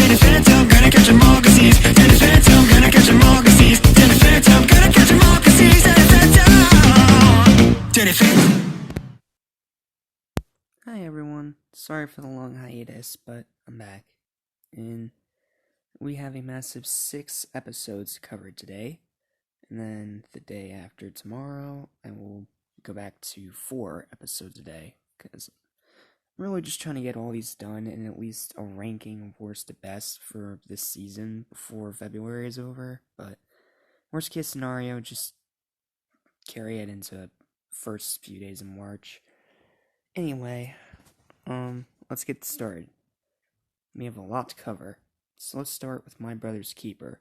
Danny Phantom, gonna catch 'em all 'cause he's Danny Phantom, gonna catch 'em all 'cause he's Danny Phantom, gonna catch 'em all 'cause he's Danny Phantom. Danny Phantom. Hi everyone, sorry for the long hiatus, but I'm back, and we have a massive 6 episodes to cover today, and then the day after tomorrow, I will go back to 4 episodes a day, because I'm really just trying to get all these done, and at least a ranking of worst to best for this season before February is over, but worst case scenario, just carry it into first few days of March. Anyway, let's get started. We have a lot to cover, so let's start with My Brother's Keeper.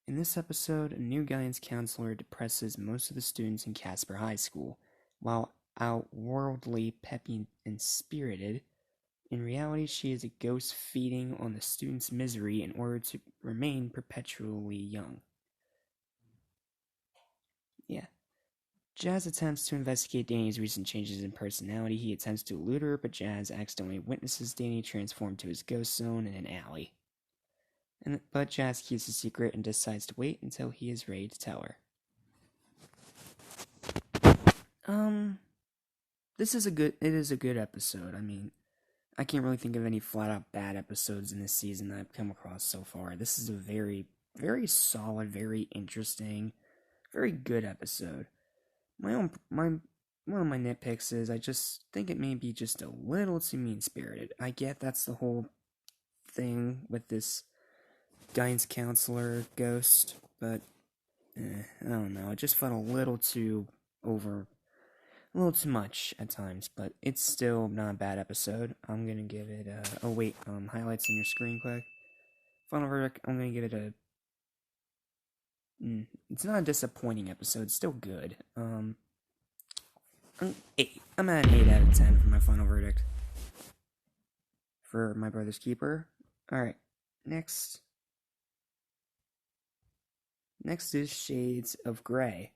In this episode, a new guidance counselor depresses most of the students in Casper High School. While outworldly, peppy, and spirited, in reality she is a ghost feeding on the students' misery in order to remain perpetually young. Yeah. Jazz attempts to investigate Danny's recent changes in personality. He attempts to elude her, but Jazz accidentally witnesses Danny transform to his ghost zone in an alley. But Jazz keeps the secret and decides to wait until he is ready to tell her. It is a good episode. I mean, I can't really think of any flat-out bad episodes in this season that I've come across so far. This is a very, very solid, very interesting, very good episode. One of my nitpicks is I just think it may be just a little too mean-spirited. I get that's the whole thing with this guidance counselor ghost, but I don't know. It just felt a little too much at times, but it's still not a bad episode. I'm gonna give it highlights on your screen quick. Final verdict, I'm gonna give it a it's not a disappointing episode, it's still good. 8. I'm at an 8 out of 10 for my final verdict. For My Brother's Keeper. Alright, next is Shades of Grey.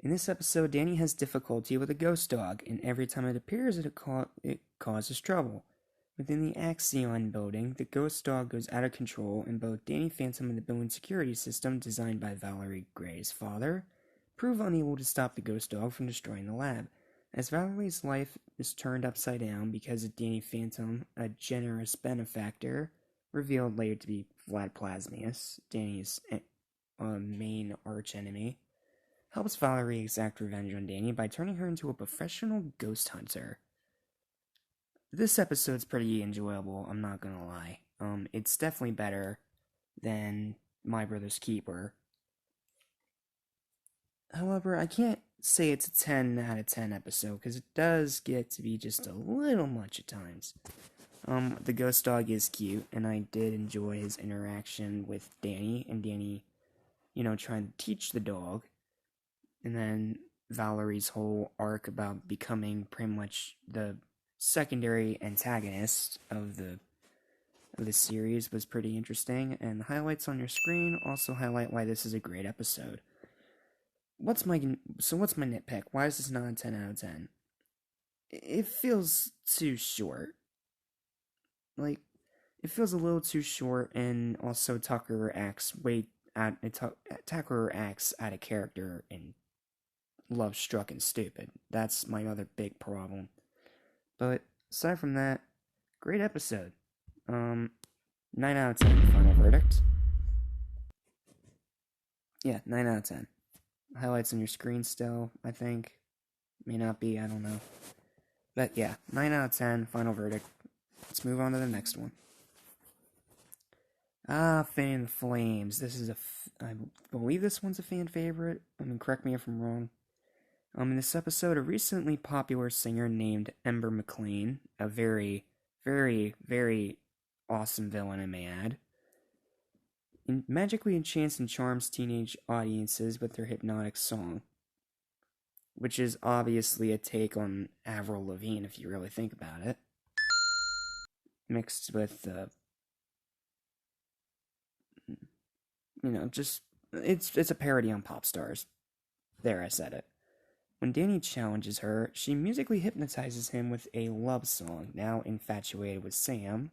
In this episode, Danny has difficulty with a ghost dog, and every time it appears, it causes trouble. Within the Axion building, the ghost dog goes out of control, and both Danny Phantom and the building security system, designed by Valerie Gray's father, prove unable to stop the ghost dog from destroying the lab. As Valerie's life is turned upside down because of Danny Phantom, a generous benefactor, revealed later to be Vlad Plasmius, Danny's main archenemy, helps Valerie exact revenge on Danny by turning her into a professional ghost hunter. This episode's pretty enjoyable, I'm not gonna lie. It's definitely better than My Brother's Keeper. However, I can't say it's a 10 out of 10 episode, because it does get to be just a little much at times. The ghost dog is cute, and I did enjoy his interaction with Danny, and Danny, trying to teach the dog. And then Valerie's whole arc about becoming pretty much the secondary antagonist of the series was pretty interesting, and the highlights on your screen also highlight why this is a great episode. What's my nitpick? Why is this not a 10 out of 10? It feels too short. It feels a little too short, and also Tucker acts out of character and Love Struck and Stupid. That's my other big problem. But aside from that, great episode. 9 out of 10 final verdict. Yeah, 9 out of 10. Highlights on your screen still, I think. May not be, I don't know. But yeah, 9 out of 10 final verdict. Let's move on to the next one. Fan Flames. I believe this one's a fan favorite. Correct me if I'm wrong. In this episode, a recently popular singer named Ember McLean, a very, very, very awesome villain, I may add, magically enchants and charms teenage audiences with their hypnotic song, which is obviously a take on Avril Lavigne, if you really think about it, mixed with, it's a parody on pop stars. There, I said it. When Danny challenges her, she musically hypnotizes him with a love song. Now infatuated with Sam,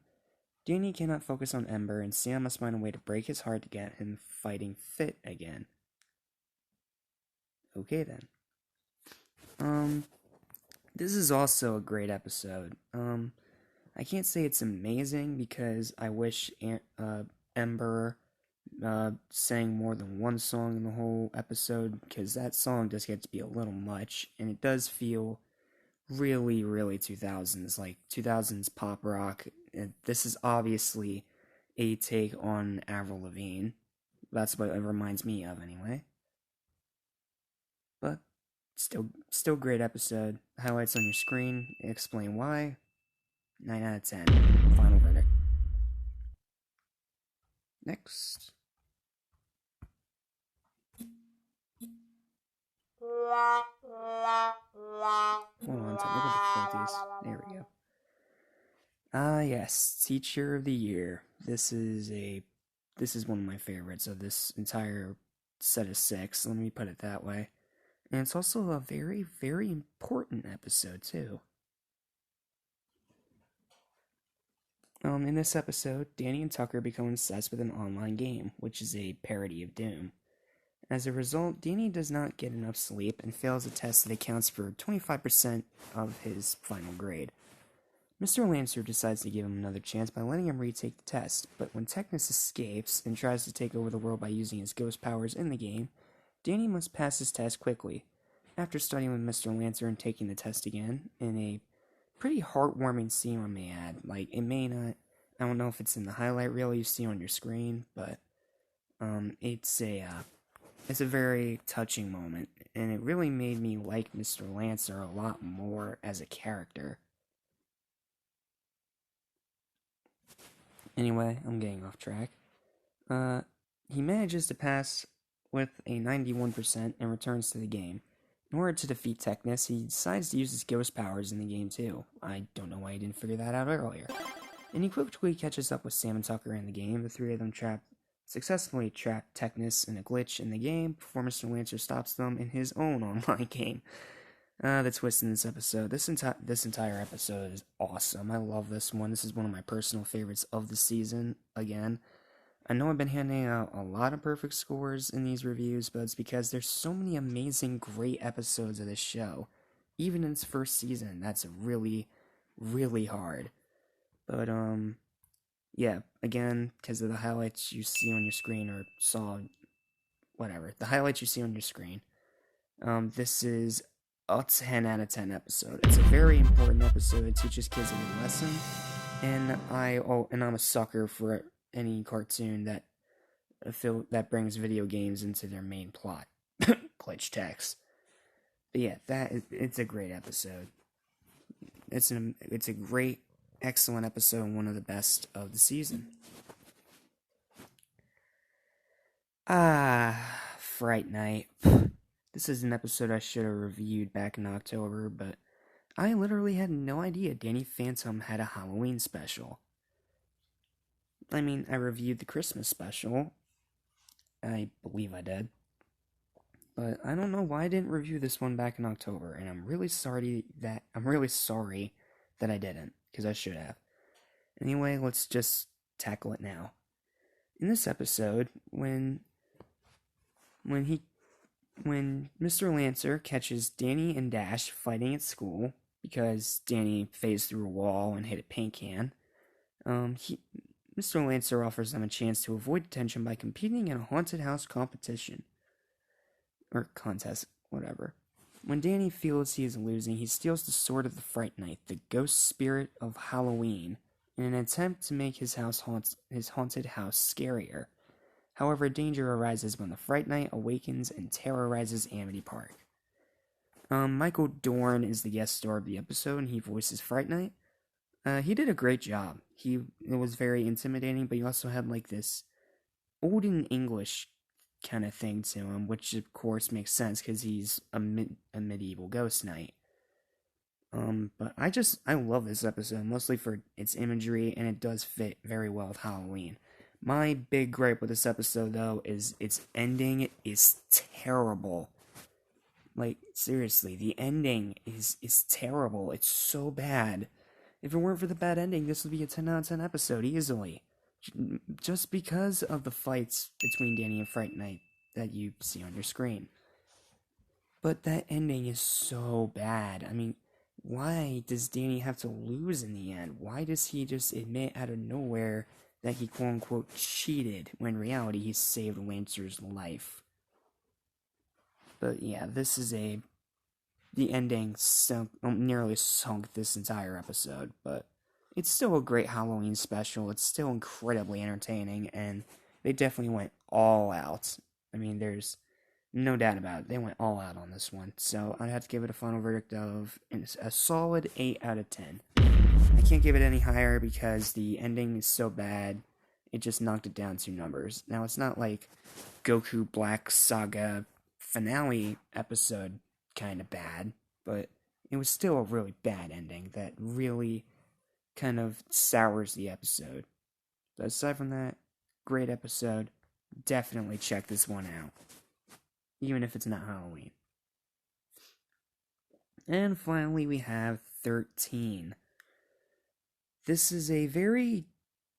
Danny cannot focus on Ember, and Sam must find a way to break his heart to get him fighting fit again. Okay then. This is also a great episode. I can't say it's amazing because I wish Ember sang more than one song in the whole episode, because that song does get to be a little much, and it does feel really, really 2000s, like 2000s pop rock. This is obviously a take on Avril Lavigne. That's what it reminds me of, anyway. But still great episode. Highlights on your screen explain why. 9 out of 10. Final verdict. Next. Hold on, technical difficulties. There we go. Yes, Teacher of the Year. This is one of my favorites of this entire set of 6. Let me put it that way. And it's also a very, very important episode too. In this episode, Danny and Tucker become obsessed with an online game, which is a parody of Doom. As a result, Danny does not get enough sleep and fails a test that accounts for 25% of his final grade. Mr. Lancer decides to give him another chance by letting him retake the test, but when Technus escapes and tries to take over the world by using his ghost powers in the game, Danny must pass his test quickly. After studying with Mr. Lancer and taking the test again, in a pretty heartwarming scene, I may add. Like, it may not, I don't know if it's in the highlight reel you see on your screen, but it's a very touching moment, and it really made me like Mr. Lancer a lot more as a character. Anyway, I'm getting off track. He manages to pass with a 91% and returns to the game. In order to defeat Technus, he decides to use his ghost powers in the game too. I don't know why he didn't figure that out earlier. And he quickly catches up with Sam and Tucker in the game. The three of them successfully trap Technus in a glitch in the game before Mr. Lancer stops them in his own online game. The twist in this episode. This entire episode is awesome. I love this one. This is one of my personal favorites of the season, again. I know I've been handing out a lot of perfect scores in these reviews, but it's because there's so many amazing, great episodes of this show. Even in its first season, that's really, really hard. But, yeah, again, because of the highlights you see on your screen, the highlights you see on your screen, this is a 10 out of 10 episode. It's a very important episode. It teaches kids a new lesson, and I'm a sucker for any cartoon that brings video games into their main plot. Glitch text. But yeah, it's a great episode. It's a great, excellent episode and one of the best of the season. Fright Night. This is an episode I should have reviewed back in October, but I literally had no idea Danny Phantom had a Halloween special. I mean, I reviewed the Christmas special. I believe I did. But I don't know why I didn't review this one back in October, and I'm really sorry that I didn't, because I should have. Anyway, let's just tackle it now. In this episode, when Mr. Lancer catches Danny and Dash fighting at school because Danny phased through a wall and hit a paint can, Mr. Lancer offers them a chance to avoid detention by competing in a haunted house competition. Or contest, whatever. When Danny feels he is losing, he steals the sword of the Fright Night, the ghost spirit of Halloween, in an attempt to make his haunted house scarier. However, danger arises when the Fright Night awakens and terrorizes Amity Park. Michael Dorn is the guest star of the episode, and he voices Fright Night. He did a great job. It was very intimidating, but he also had like this olden English kind of thing to him, which of course makes sense because he's a medieval ghost knight. But I love this episode, mostly for its imagery, and it does fit very well with Halloween. My big gripe with this episode, though, is its ending is terrible. Like, seriously, the ending is terrible. It's so bad. If it weren't for the bad ending, this would be a 10 out of 10 episode easily. Just because of the fights between Danny and Fright Night that you see on your screen. But that ending is so bad. I mean, why does Danny have to lose in the end? Why does he just admit out of nowhere that he quote-unquote cheated, when in reality he saved Lancer's life? But yeah, the ending nearly sunk this entire episode, but it's still a great Halloween special. It's still incredibly entertaining, and they definitely went all out. I mean, there's no doubt about it. They went all out on this one. So I'd have to give it a final verdict of a solid 8 out of 10. I can't give it any higher because the ending is so bad, it just knocked it down 2 numbers. Now, it's not like Goku Black Saga finale episode kind of bad, but it was still a really bad ending that really kind of sours the episode. But aside from that, great episode. Definitely check this one out, even if it's not Halloween. And finally, we have 13. This is a very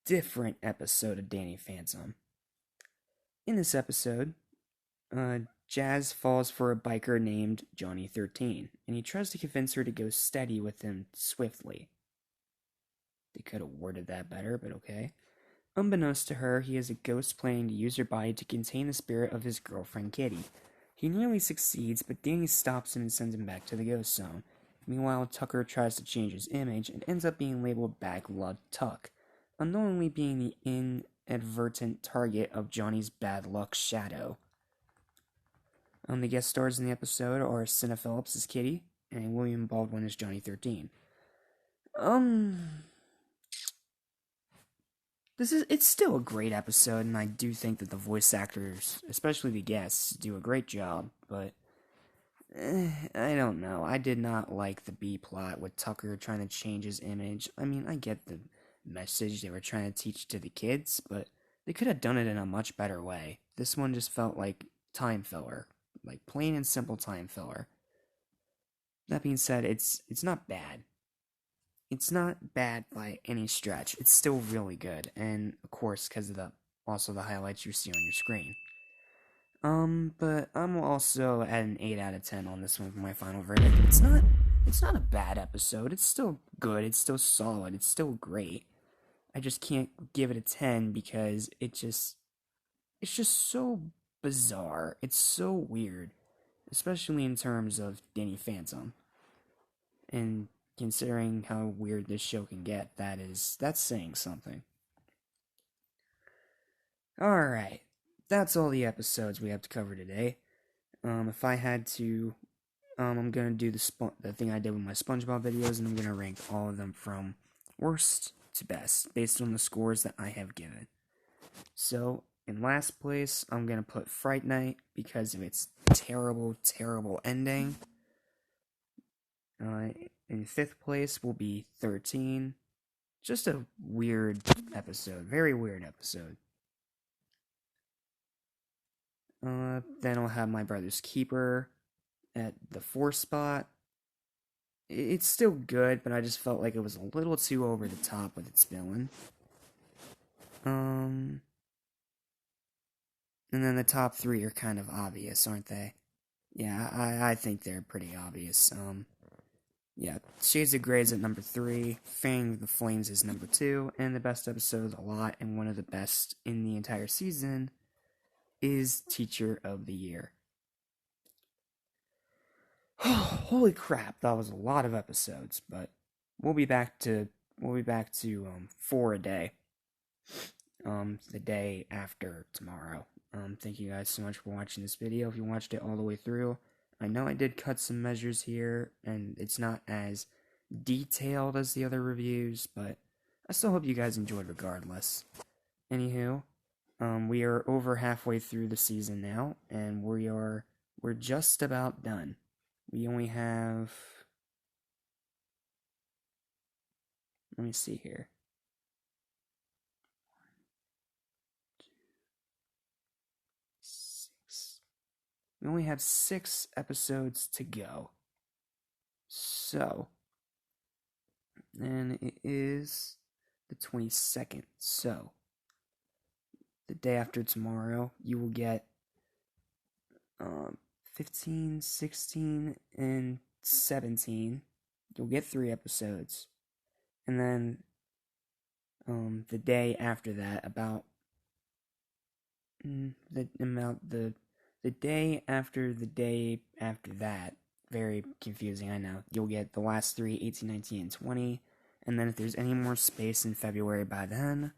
different episode of Danny Phantom. In this episode, Jazz falls for a biker named Johnny 13, and he tries to convince her to go steady with him swiftly. They could have worded that better, but okay. Unbeknownst to her, he is a ghost planning to use her body to contain the spirit of his girlfriend Kitty. He nearly succeeds, but Danny stops him and sends him back to the ghost zone. Meanwhile, Tucker tries to change his image and ends up being labeled Bad Luck Tuck, unknowingly being the inadvertent target of Johnny's bad luck shadow. The guest stars in the episode are Cinna Phillips as Kitty, and William Baldwin as Johnny 13. It's still a great episode, and I do think that the voice actors, especially the guests, do a great job, but I don't know. I did not like the B plot with Tucker trying to change his image. I mean, I get the message they were trying to teach to the kids, but they could have done it in a much better way. This one just felt like time filler, like plain and simple time filler. That being said, it's not bad. It's not bad by any stretch. It's still really good, and of course, because of the highlights you see on your screen. But I'm also at an 8 out of 10 on this one for my final verdict. It's not a bad episode. It's still good. It's still solid. It's still great. I just can't give it a 10 because it's just so bizarre. It's so weird, especially in terms of Danny Phantom. And considering how weird this show can get, that's saying something. Alright, that's all the episodes we have to cover today. If I had to, I'm gonna do the thing I did with my SpongeBob videos, and I'm gonna rank all of them from worst to best, based on the scores that I have given. So, in last place, I'm gonna put Fright Night, because of its terrible, terrible ending. In 5th place will be 13. Just a weird episode. Very weird episode. Then I'll have My Brother's Keeper at the 4th spot. It's still good, but I just felt like it was a little too over the top with its villain. And then the top 3 are kind of obvious, aren't they? Yeah, I think they're pretty obvious. Yeah, Shades of Grey is at number 3, Fang the Flames is number 2, and the best episode of the lot, and one of the best in the entire season, is Teacher of the Year. Holy crap, that was a lot of episodes, but we'll be back to 4 a day. The day after tomorrow. Thank you guys so much for watching this video. If you watched it all the way through, I know I did cut some measures here, and it's not as detailed as the other reviews, but I still hope you guys enjoyed regardless. Anywho, we are over halfway through the season now, and we're just about done. We only have, let me see here. 6. We only have 6 episodes to go. So, and it is the 22nd. So, the day after tomorrow, you will get 15, 16, and 17. You'll get 3 episodes. And then the day after that, the day after the day after that, very confusing, I know. You'll get the last 3, 18, 19, and 20. And then if there's any more space in February by then,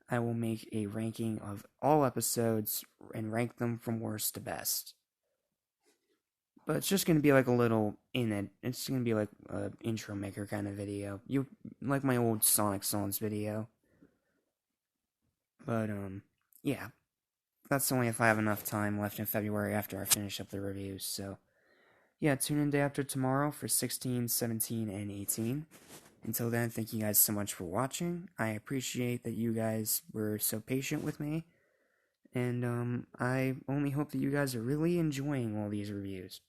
I will make a ranking of all episodes and rank them from worst to best. But it's just going to be like a little it's going to be like an intro maker kind of video. Like my old Sonic Songs video. But, yeah. That's only if I have enough time left in February after I finish up the reviews, so... Yeah, tune in day after tomorrow for 16, 17, and 18. Until then, thank you guys so much for watching. I appreciate that you guys were so patient with me. And, I only hope that you guys are really enjoying all these reviews.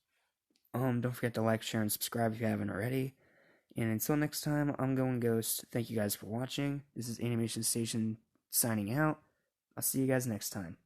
Don't forget to like, share, and subscribe if you haven't already. And until next time, I'm Going Ghost. Thank you guys for watching. This is Animation Station signing out. I'll see you guys next time.